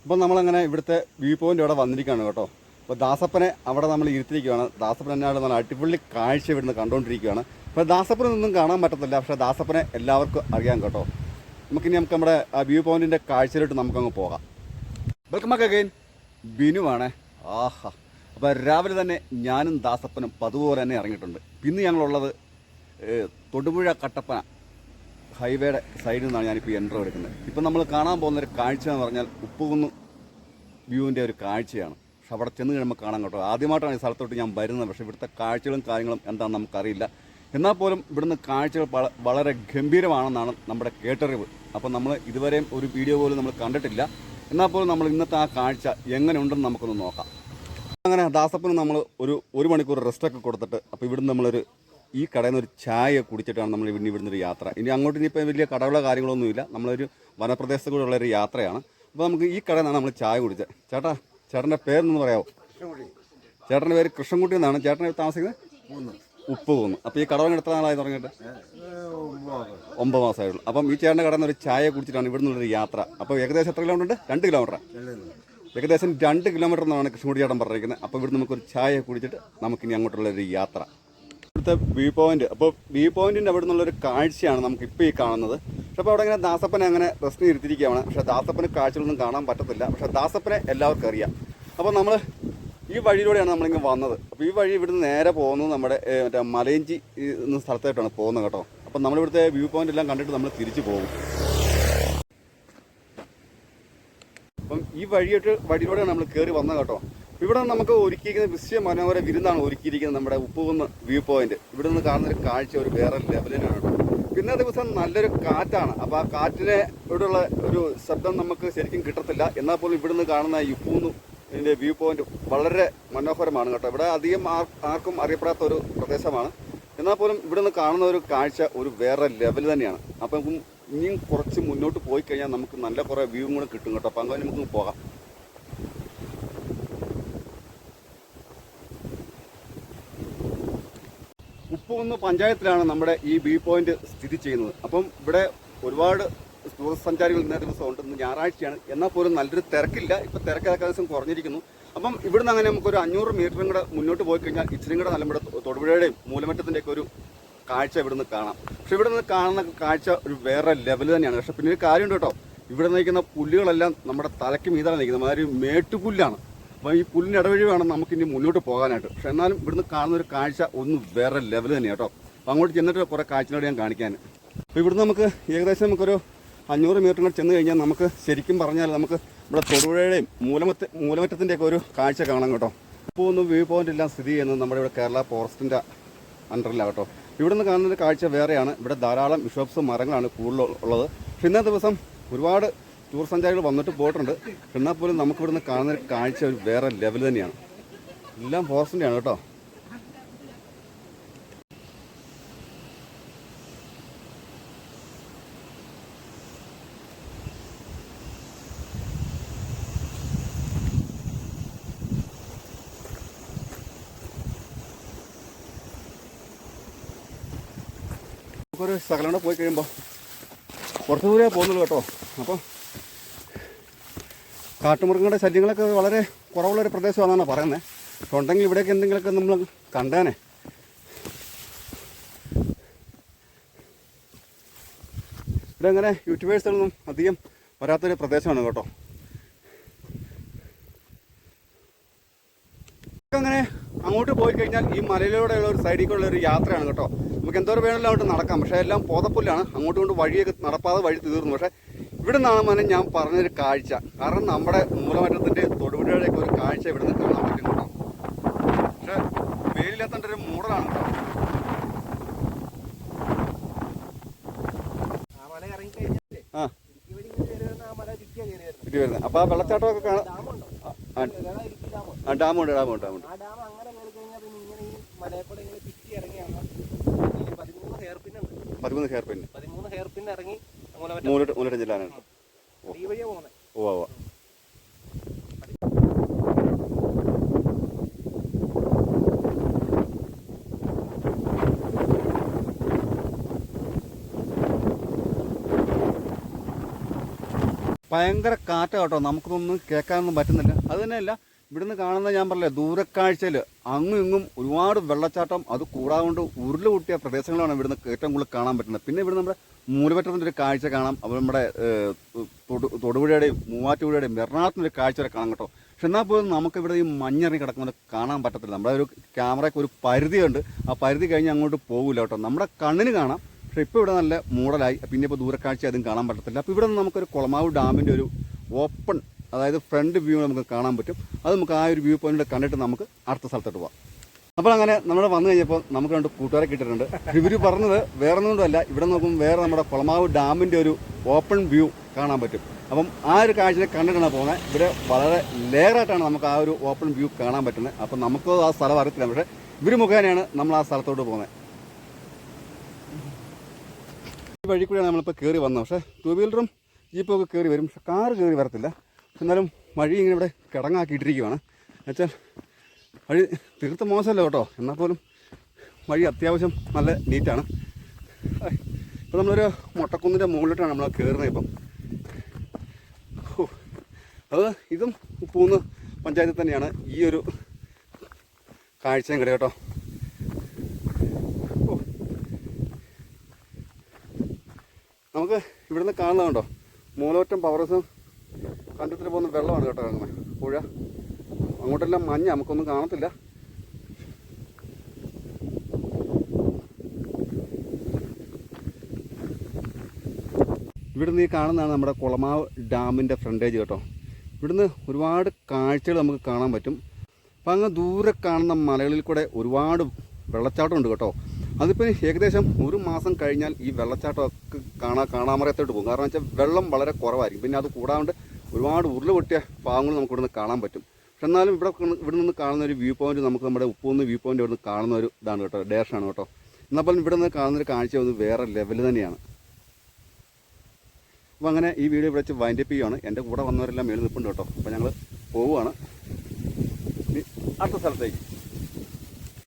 അപ്പോൾ നമ്മളങ്ങനെ ഇവിടുത്തെ വ്യൂ പോയിൻ്റ് അവിടെ വന്നിരിക്കുകയാണ് കേട്ടോ. അപ്പോൾ ദാസപ്പനെ അവിടെ നമ്മൾ ഇരുത്തിയിരിക്കുകയാണ്. ദാസപ്പൻ എന്നാണ് നല്ല അടിപൊളി കാഴ്ച ഇവിടുന്ന് കണ്ടുകൊണ്ടിരിക്കുകയാണ്. അപ്പോൾ ദാസപ്പനൊന്നും കാണാൻ പറ്റത്തില്ല, പക്ഷേ ദാസപ്പനെ എല്ലാവർക്കും അറിയാം കേട്ടോ. നമുക്ക് നമ്മുടെ ആ വ്യൂ പോയിൻറ്റിൻ്റെ കാഴ്ചയിലോട്ട് നമുക്കങ്ങ് പോകാം. വെൽക്കം ബാക്ക് അഗൈൻ, ബിനുവാണ്. ആഹാ, അപ്പോൾ രാവിലെ തന്നെ ഞാനും ദാസപ്പനും പതുപോലെ തന്നെ ഇറങ്ങിയിട്ടുണ്ട്. ഇന്ന് ഞങ്ങളുള്ളത് തൊടുപുഴ കട്ടപ്പന ഹൈവേയുടെ സൈഡിൽ നിന്നാണ് ഞാനിപ്പോൾ എൻട്രോ എടുക്കുന്നത്. ഇപ്പം നമ്മൾ കാണാൻ പോകുന്നൊരു കാഴ്ച എന്ന് പറഞ്ഞാൽ ഉപ്പുകുന്ന് വ്യൂവിൻ്റെ ഒരു കാഴ്ചയാണ്. പക്ഷെ അവിടെ ചെന്ന് കഴിയുമ്പോൾ കാണാൻ കേട്ടോ. ആദ്യമായിട്ടാണ് ഈ സ്ഥലത്തോട്ട് ഞാൻ വരുന്നത്. പക്ഷേ ഇവിടുത്തെ കാഴ്ചകളും കാര്യങ്ങളും എന്താണെന്ന് നമുക്കറിയില്ല. എന്നാൽ പോലും ഇവിടുന്ന് കാഴ്ചകൾ വളരെ ഗംഭീരമാണെന്നാണ് നമ്മുടെ കേട്ടറിവ്. അപ്പം നമ്മൾ ഇതുവരെയും ഒരു വീഡിയോ പോലും നമ്മൾ കണ്ടിട്ടില്ല. എന്നാൽ പോലും നമ്മൾ ഇന്നത്തെ ആ കാഴ്ച എങ്ങനെ ഉണ്ടെന്ന് നമുക്കൊന്ന് നോക്കാം. അങ്ങനെ ദാസപ്പന് നമ്മൾ ഒരു മണിക്കൂർ റെസ്റ്റൊക്കെ കൊടുത്തിട്ട് അപ്പോൾ ഇവിടുന്ന് നമ്മളൊരു ഈ കടയിൽ നിന്ന് ഒരു ചായ കുടിച്ചിട്ടാണ് നമ്മൾ ഇവിടുന്ന് ഒരു യാത്ര. ഇനി അങ്ങോട്ട് ഇനിയിപ്പോൾ വലിയ കടകളോ കാര്യങ്ങളൊന്നുമില്ല. നമ്മളൊരു വനപ്രദേശത്ത് കൂടെ ഉള്ളൊരു യാത്രയാണ്. അപ്പോൾ നമുക്ക് ഈ കടയിൽ നിന്നാണ് നമ്മൾ ചായ കുടിച്ചത്. ചേട്ടൻ്റെ പേരെന്ന് പറയാമോ? ചേട്ടൻ്റെ പേര് കൃഷ്ണൻകുട്ടി എന്നാണ്. ചേട്ടനെ താമസിക്കുന്നത് ഉപ്പുകുന്ന്. അപ്പോൾ ഈ കടവൻ എത്ര നാളായി തുടങ്ങിയിട്ട്? 9 മാസമായുള്ളൂ. അപ്പം ഈ ചേട്ടൻ്റെ കടയിൽ നിന്ന് ഒരു ചായ കുടിച്ചിട്ടാണ് ഇവിടുന്നുള്ളൊരു യാത്ര. അപ്പോൾ ഏകദേശം എത്ര കിലോമീറ്റർ ഉണ്ട്? 2 കിലോമീറ്റർ. ഏകദേശം 2 കിലോമീറ്റർ എന്നാണ് കൃഷ്ണൻകുട്ടി ചേട്ടൻ പറഞ്ഞിരിക്കുന്നത്. അപ്പോൾ ഇവിടുന്ന് നമുക്കൊരു ചായ കുടിച്ചിട്ട് നമുക്കിനി അങ്ങോട്ടുള്ളൊരു യാത്ര. ഇവിടുത്തെ വ്യൂ പോയിന്റ്. അപ്പോൾ വ്യൂ പോയിന്റിൻ്റെ അവിടെ നിന്നുള്ളൊരു കാഴ്ചയാണ് നമുക്കിപ്പോൾ ഈ കാണുന്നത്. പക്ഷേ അപ്പോൾ അവിടെ ഇങ്ങനെ ദാസപ്പനെ അങ്ങനെ റെസ്റ്റിന് ഇരുത്തിയിരിക്കുകയാണ്. പക്ഷേ ദാസപ്പന് കാഴ്ചകളൊന്നും കാണാൻ പറ്റത്തില്ല. പക്ഷേ ദാസപ്പനെ എല്ലാവർക്കും അറിയാം. അപ്പോൾ നമ്മൾ ഈ വഴിയിലൂടെയാണ് നമ്മളിങ്ങനെ വന്നത്. അപ്പോൾ ഈ വഴി ഇവിടുന്ന് നേരെ പോകുന്നത് നമ്മുടെ മറ്റേ മലയഞ്ചി എന്ന സ്ഥലത്തായിട്ടാണ് പോകുന്നത് കേട്ടോ. അപ്പം നമ്മളിവിടുത്തെ വ്യൂ പോയിന്റ് എല്ലാം കണ്ടിട്ട് നമ്മൾ തിരിച്ചു പോകും. അപ്പം ഈ വഴിയിലൂടെയാണ് നമ്മൾ കയറി വന്നത് കേട്ടോ. ഇവിടെ നമുക്ക് ഒരുക്കിയിരിക്കുന്ന വിശ്വ മനോഹര വിരുന്നാണ് ഒരുക്കിയിരിക്കുന്നത് നമ്മുടെ ഉപ്പുകുന്ന് വ്യൂ പോയിന്റ്. ഇവിടെ നിന്ന് കാണുന്നൊരു കാഴ്ച ഒരു വേറെ ലെവലിനാണ് കേട്ടോ. പിന്നെ ദിവസം നല്ലൊരു കാറ്റാണ്. അപ്പോൾ ആ കാറ്റിനെ ഇവിടെയുള്ള ഒരു ശബ്ദം നമുക്ക് ശരിക്കും കിട്ടത്തില്ല. എന്നാൽ പോലും ഇവിടുന്ന് കാണുന്ന ഈ ഉപ്പുകുന്ന് ഇതിൻ്റെ വ്യൂ പോയിന്റ് വളരെ മനോഹരമാണ് കേട്ടോ. ഇവിടെ അധികം ആർക്കും അറിയപ്പെടാത്ത ഒരു പ്രദേശമാണ്. എന്നാൽ പോലും ഇവിടുന്ന് കാണുന്ന ഒരു കാഴ്ച ഒരു വേറെ ലെവൽ തന്നെയാണ്. അപ്പം ഇനിയും കുറച്ച് മുന്നോട്ട് പോയി കഴിഞ്ഞാൽ നമുക്ക് നല്ല കുറേ വ്യൂ കൂടെ കിട്ടും കേട്ടോ. അപ്പം അങ്ങനെ നമുക്ക് പോകാം. ഉപ്പുകുന്ന് പഞ്ചായത്തിലാണ് നമ്മുടെ ഈ വ്യൂ പോയിന്റ് സ്ഥിതി ചെയ്യുന്നത്. അപ്പം ഇവിടെ ഒരുപാട് സഞ്ചാരികൾ ഇന്നേ ദിവസം ഉണ്ട്. ഇന്ന് ഞായറാഴ്ചയാണ്. എന്നാൽ പോലും നല്ലൊരു തിരക്കില്ല. ഇപ്പം തിരക്ക് ദിവസം കുറഞ്ഞിരിക്കുന്നു. അപ്പം ഇവിടുന്ന് അങ്ങനെ നമുക്കൊരു 500 മീറ്ററും കൂടെ മുന്നോട്ട് പോയി കഴിഞ്ഞാൽ ഇച്ചിരി കൂടെ നല്ല നമ്മുടെ തൊടുപുഴയുടെയും മൂലമറ്റത്തിൻ്റെയൊക്കെ ഒരു കാഴ്ച ഇവിടുന്ന് കാണാം. പക്ഷെ ഇവിടെ നിന്ന് കാണുന്ന കാഴ്ച ഒരു വേറെ ലെവൽ തന്നെയാണ്. പക്ഷെ പിന്നെ ഒരു കാര്യമുണ്ട് കേട്ടോ. ഇവിടെ നിൽക്കുന്ന പുല്ലുകളെല്ലാം നമ്മുടെ തലയ്ക്ക് മീതാണ് നിൽക്കുന്നത്. അതൊരു മേട്ടുപുല്ലാണ്. അപ്പോൾ ഈ പുല്ലിന് ഇടവഴി വേണം നമുക്കിനി മുന്നോട്ട് പോകാനായിട്ട്. പക്ഷെ എന്നാലും ഇവിടുന്ന് കാണുന്ന ഒരു കാഴ്ച ഒന്ന് വേറെ ലെവൽ തന്നെയാണ് കേട്ടോ. അപ്പോൾ അങ്ങോട്ട് ചെന്നിട്ട് കുറേ കാഴ്ചകളോട് ഞാൻ കാണിക്കാൻ. അപ്പോൾ ഇവിടുന്ന് നമുക്ക് ഏകദേശം നമുക്കൊരു 500 മീറ്റർ കൂടെ ചെന്ന് കഴിഞ്ഞാൽ നമുക്ക് ശരിക്കും പറഞ്ഞാൽ നമുക്ക് ഇവിടെ തൊടുപുഴയുടെയും മൂലമറ്റത്തിൻ്റെയൊക്കെ ഒരു കാഴ്ച കാണാം കേട്ടോ. ഇപ്പോൾ ഒന്ന് വ്യൂ പോയിന്റ് എല്ലാം സ്ഥിതി ചെയ്യുന്നത് നമ്മുടെ ഇവിടെ കേരള ഫോറസ്റ്റിൻ്റെ അണ്ടറിലാണ് കേട്ടോ. ഇവിടുന്ന് കാണുന്ന കാഴ്ച വേറെയാണ്. ഇവിടെ ധാരാളം ബിഷോപ്സ് മരങ്ങളാണ് കൂടുതലുള്ളത്. പക്ഷെ ഇന്നത്തെ ദിവസം ഒരുപാട് ടൂർ സഞ്ചാരികൾ വന്നിട്ട് പോയിട്ടുണ്ട്. എന്നാൽ പോലും നമുക്കിവിടുന്ന് കാണുന്ന കാഴ്ച ഒരു വേറെ ലെവൽ തന്നെയാണ്. എല്ലാം ഫോറസ്റ്റിൻ്റെയാണ് കേട്ടോ. നമുക്കൊരു ശകലം കൂടെ പോയി കഴിയുമ്പോൾ കുറച്ച് ദൂരെ പോകുന്നുള്ളൂ കേട്ടോ. അപ്പോൾ കാട്ടുമൃഗങ്ങളുടെ ശല്യങ്ങളൊക്കെ വളരെ കുറവുള്ളൊരു പ്രദേശമാണെന്നാണ് പറയുന്നത്. പക്ഷെ ഉണ്ടെങ്കിൽ ഇവിടെയൊക്കെ എന്തെങ്കിലുമൊക്കെ നമ്മൾ കണ്ടേനെ. ഇവിടെ അങ്ങനെ യൂട്യൂബേഴ്സുകളൊന്നും അധികം വരാത്തൊരു പ്രദേശമാണ് കേട്ടോ. അങ്ങനെ അങ്ങോട്ട് പോയി കഴിഞ്ഞാൽ ഈ മലയിലൂടെയുള്ള ഒരു സൈഡിലേക്കുള്ള ഒരു യാത്രയാണ് കേട്ടോ. നമുക്ക് എന്തോരം വേണമെങ്കിലും അങ്ങോട്ട് നടക്കാം. പക്ഷേ എല്ലാം പോതപ്പുല്ലാണ്. അങ്ങോട്ടും കൊണ്ട് വഴിയൊക്കെ നടപ്പാതെ വഴി തീർന്നു. പക്ഷേ ഇവിടെ നിന്നാണ് മോനെ ഞാൻ പറഞ്ഞൊരു കാഴ്ച. കാരണം നമ്മുടെ മൂലമറ്റത്തിൻ്റെ തൊടുപുഴയുടെയൊക്കെ ഒരു കാഴ്ച ഇവിടെ നിന്ന് കാണാൻ പറ്റും കേട്ടോ. പക്ഷേ വെയിലില്ലാത്തതിൻ്റെ ഒരു മൂടലാണ് കേട്ടോ. ആ ചുറ്റി വരുന്നത്. അപ്പോൾ ആ വെള്ളച്ചാട്ടമൊക്കെ കാണാം. ഡാമുണ്ട്. 13 ഹെയർ പിൻ ഇറങ്ങി മൂലമറ്റം ജില്ലാനാണ്. ഓ ഭയങ്കര കാറ്റാണ് കേട്ടോ, നമുക്കൊന്നും കേൾക്കാനൊന്നും പറ്റുന്നില്ല. അത് തന്നെയല്ല, ഇവിടുന്ന് കാണുന്ന ഞാൻ പറഞ്ഞില്ലേ ദൂരക്കാഴ്ചയിൽ അങ്ങും ഇങ്ങും ഒരുപാട് വെള്ളച്ചാട്ടം, അത് കൂടാതെ ഉരുള് പൊട്ടിയ പ്രദേശങ്ങളാണ് ഇവിടുന്ന് ഏറ്റവും കൂടുതൽ കാണാൻ പറ്റുന്നത്. പിന്നെ ഇവിടെ നമ്മുടെ മൂലമറ്റത്തിൻ്റെ ഒരു കാഴ്ച കാണാം, അപ്പോൾ നമ്മുടെ തൊടുപുഴയുടെയും മൂവാറ്റുപുഴയുടെയും എറണാകുളത്തിൻ്റെ ഒരു കാഴ്ച വരെ കാണാം കേട്ടോ. പക്ഷെ എന്നാൽ പോലും നമുക്കിവിടെ ഈ മഞ്ഞിറങ്ങി കിടക്കുന്നത് കാണാൻ പറ്റത്തില്ല. നമ്മുടെ ഒരു ക്യാമറയ്ക്ക് ഒരു പരിധിയുണ്ട്, ആ പരിധി കഴിഞ്ഞ് അങ്ങോട്ട് പോകില്ല കേട്ടോ. നമ്മുടെ കണ്ണിന് കാണാം, പക്ഷേ ഇപ്പോൾ ഇവിടെ നല്ല മൂടലായി, പിന്നെ ഇപ്പോൾ ദൂരക്കാഴ്ച അതും കാണാൻ പറ്റത്തില്ല. അപ്പോൾ ഇവിടെ നിന്ന് നമുക്കൊരു കുളമാവ് ഡാമിൻ്റെ ഒരു ഓപ്പൺ, അതായത് ഫ്രണ്ട് വ്യൂ നമുക്ക് കാണാൻ പറ്റും. അത് നമുക്ക് ആ ഒരു വ്യൂ പോയിന്റ് കണ്ടിട്ട് നമുക്ക് അടുത്ത സ്ഥലത്തോട്ട് പോകാം. അപ്പോൾ അങ്ങനെ നമ്മൾ വന്നു കഴിഞ്ഞപ്പോൾ നമുക്ക് 2 കൂട്ടുകാരെ കിട്ടിയിട്ടുണ്ട്. ഇവർ പറഞ്ഞത് വേറെ ഒന്നുകൊണ്ടല്ല, ഇവിടെ നോക്കുമ്പോൾ വേറെ നമ്മുടെ കുളമാവ് ഡാമിൻ്റെ ഒരു ഓപ്പൺ വ്യൂ കാണാൻ പറ്റും. അപ്പം ആ ഒരു കാഴ്ചയെ കണ്ടിട്ടാണ് പോകുന്നത്. ഇവിടെ വളരെ ലെയറായിട്ടാണ് നമുക്ക് ആ ഒരു ഓപ്പൺ വ്യൂ കാണാൻ പറ്റുന്നത്. അപ്പം നമുക്ക് ആ സ്ഥലം അറിയത്തില്ല, പക്ഷേ ഇവർ മുഖേനയാണ് നമ്മൾ ആ സ്ഥലത്തോട്ട് പോകുന്നത്. ഈ വഴി കൂടിയാണ് നമ്മളിപ്പോൾ കയറി വന്നത്. പക്ഷേ 2 വീലറും ജീപ്പും ഒക്കെ കയറി വരും, പക്ഷേ കാറ് കയറി വരത്തില്ല. എന്നാലും വഴി ഇങ്ങനെ ഇവിടെ കിടങ്ങാക്കിയിട്ടിരിക്കുകയാണ്. എന്നുവെച്ചാൽ വഴി തീർത്ത മോശമല്ല കേട്ടോ, എന്നാൽ പോലും വഴി അത്യാവശ്യം നല്ല നീറ്റാണ്. ഇപ്പോൾ നമ്മളൊരു മൊട്ടക്കുന്നിൻ്റെ മുകളിലോട്ടാണ് നമ്മൾ കയറുന്നത്. ഇപ്പം അത് ഇതും ഉപ്പൂന്ന് പഞ്ചായത്തിൽ തന്നെയാണ് ഈ ഒരു കാഴ്ചയും കിട കേട്ടോ. നമുക്ക് ഇവിടുന്ന് കാണുന്നതുണ്ടോ, മൂലോറ്റം പവർസും കണ്ടത്തിൽ പോകുന്ന വെള്ളമാണ് കേട്ടോ ഇറങ്ങുന്നത്. പുഴ അങ്ങോട്ടെല്ലാം മഞ്ഞ, നമുക്കൊന്നും കാണത്തില്ല. ഇവിടുന്ന് ഈ കാണുന്നതാണ് നമ്മുടെ കുളമാവ് ഡാമിൻ്റെ ഫ്രണ്ടേജ് കേട്ടോ. ഇവിടുന്ന് ഒരുപാട് കാഴ്ചകൾ നമുക്ക് കാണാൻ പറ്റും. അപ്പം അങ്ങ് ദൂരെ കാണുന്ന മലകളിൽ കൂടെ ഒരുപാട് വെള്ളച്ചാട്ടമുണ്ട് കേട്ടോ. അതിപ്പോൾ ഏകദേശം 1 മാസം കഴിഞ്ഞാൽ ഈ വെള്ളച്ചാട്ടമൊക്കെ കാണാമറയത്തോട്ട് പോകും. കാരണം വെച്ചാൽ വെള്ളം വളരെ കുറവായിരിക്കും. പിന്നെ അത് കൂടാണ്ട് ഒരുപാട് ഉരുള് പൊട്ടിയ ഭാഗങ്ങൾ നമുക്ക് ഇവിടുന്ന് കാണാൻ പറ്റും. പക്ഷെ എന്നാലും ഇവിടെ നിന്ന് കാണുന്ന ഒരു വ്യൂ പോയിന്റ് നമുക്ക് നമ്മുടെ ഉപ്പൂന്ന് വ്യൂ പോയിന്റ് ഇവിടുന്ന് കാണുന്ന ഒരു ഇതാണ് കേട്ടോ, ഡേഷാണ് കേട്ടോ. എന്നാൽ പോലും ഇവിടെ നിന്ന് കാണുന്നൊരു കാഴ്ച ഒന്ന് വേറെ ലെവൽ തന്നെയാണ്. അപ്പോൾ അങ്ങനെ ഈ വീഡിയോ ഇവിടെ വെച്ച് വൈൻഡപ്പ് ചെയ്യുകയാണ്. എൻ്റെ കൂടെ വന്നവരെല്ലാം മേളിൽ നിൽപ്പുണ്ട് കേട്ടോ. അപ്പോൾ ഞങ്ങൾ പോവുകയാണ് അടുത്ത സ്ഥലത്തേക്ക്.